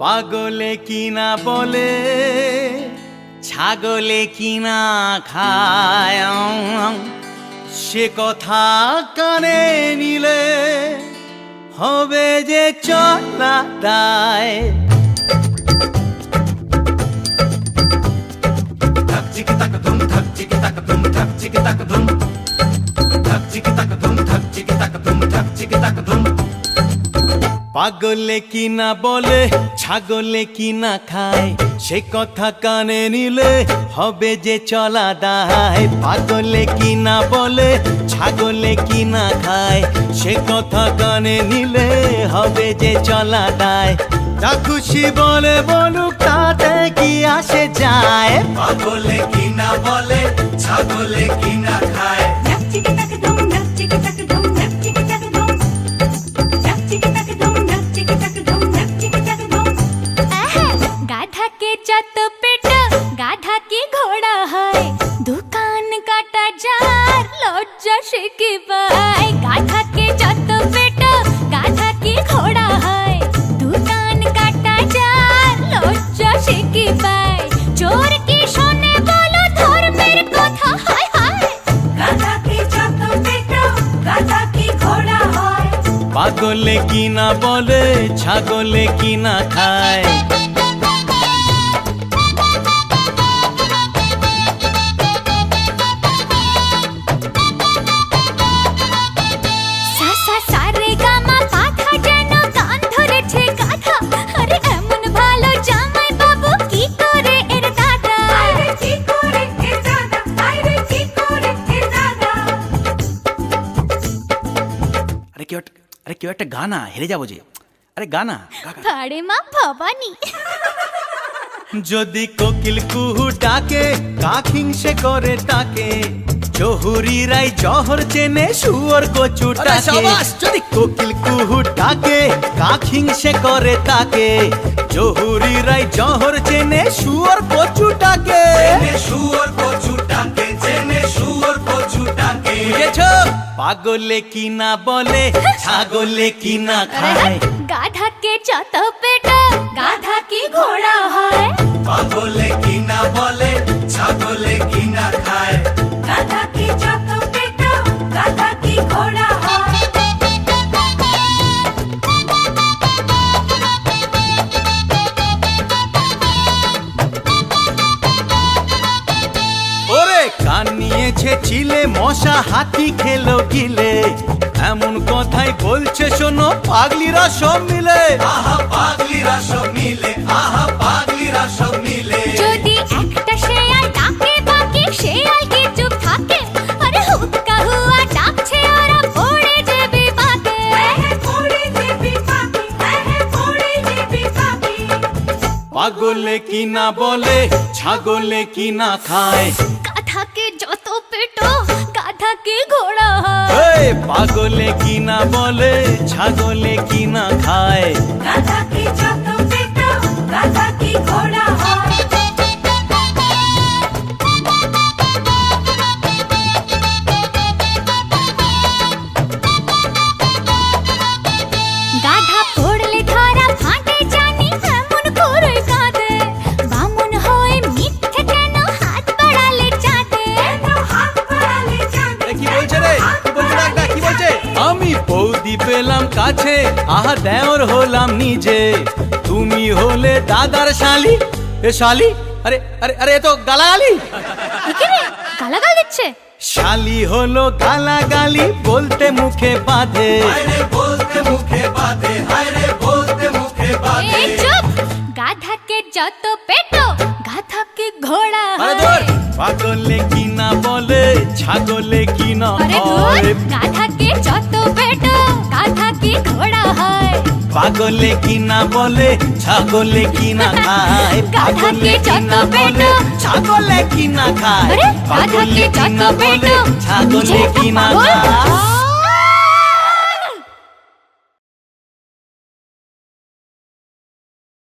পাগলে কিনা বলে ছাগলে কিনা খায়, সে কথা কানে নিলে হবে যে চলা দায়। ধক চিক তাক ধুম, ধক চিক তাক ধুম, ধক চিক তাক ধুম, ধক চিক তাক ধুম, ধক চিক তাক ধুম, ধক চিক তাক ধুম। পাগলে কিনা বলে ছাগলে কিনা খায়, সে কথা কানে নিলে হবে যে চলা দায়। পাগলে কিনা বলে ছাগলে কিনা খায়, সে কথা কানে নিলে হবে যে চলা দায়। যা খুশি বলে বলুক তাতে কি আসে যায়। পাগলে কিনা বলে ছাগলে কিনা খায়। গাধা কে যত পেট গাধা কি ঘোড়া হয়, দোকান কাটা যার লজ্জা সে কি পায়। গাধা কে যত পেট গাধা কি ঘোড়া হয়, দোকান কাটা যার লজ্জা সে কি পায়। চোর কি শোনে বলো ধর্মের কথা, হায় হায়। গাধা কি যত পেট গাধা কি ঘোড়া হয়। পাগলে কিনা বলে ছাগলে কিনা খায়। আরে কেউ একটা গানা, হেরে যাবো যে। আরে গানা আরে মা ভবানী। যদি কোকিল কুহু ডাকে কাক হিংসে করে তাকে, জহুরিরাই জহর চেনে শুয়োর কচু ডাকে। যদি কোকিল কুহু ডাকে কাক হিংসে করে তাকে, জহুরিরাই জহর চেনে শুয়োর কচু ডাকে। শুয়োর কচু ডাকে, জেনে শুয়োর কচু ডাকে। বুঝেছো? পাগলে কিনা বলে ছাগলে কিনা খায়। গাধা কে যত পেট গাধা কি ঘোড়া হয়। পাগলে কিনা বলে ছাগলে কিনা খায়। গাধা কি যত পেট গাধা কি ঘোড়া হয়। ওরে কান নিয়েছে চিলে মশা হাতি খেলো গিলে, এমন কথাই বলছে শোনো পাগলিরা সব মিলে। আহা পাগলিরা সব মিলে, আহা পাগলিরা সব মিলে। যদি একটা শেয়াল ডাকে বাকি শেয়াল কি চুপ থাকে, আরে হুক্কা হুয়া ডাকছে ওরা পড়ে যাবে পাকে। পড়ে যাবি পাখি, পড়ে যাবি পাখি। পাগলে কিনা বলে ছাগলে কিনা খায়। গাধা কে যত পেট গাধা কি ঘোড়া হয়। এই পাগলে কিনা বলে ছাগলে কিনা খায়। গাধা কি যত পেট গাধা কি ঘোড়া হয়। গাধা পড়লে ধরা ফাটে জানি, এমন করে কাঁদে। বামুন হয়ে মিথ্যে কেন হাত বাড়ালে চাঁদে। হাত বাড়ালে চাঁদে। কি বলছে রে? কি বলছে ডাকটা? কি বলছে? আমি বৌদি পেলাম কাছে, আহা দেওর হলাম নিজে। তুমি হলে দাদার শালি। এ শালি? আরে আরে আরে এ তো গালাগালি। কি রে গালাগাল দিচ্ছে? শালি হলো গালাগালি বলতে মুখে বাঁধে। হায়রে বলতে মুখে বাঁধে, হায়রে বলতে মুখে বাঁধে। এই চুপ। গাধা কে যত পেট গাধা কি ঘোড়া আরে হয়। ধর, পাগলে কিনা বলে ছাগলে কিনা আরে ধুর, খায়। গাধা কে যত পেট গাধা কি ঘোড়া হয়। পাগলে কিনা বলে ছাগলে কিনা খায়। গাধা কে যত পেট ছাগলে কিনা খায়। আরে গাধা কে যত পেট ছাগলে কিনা পাগল। খায়।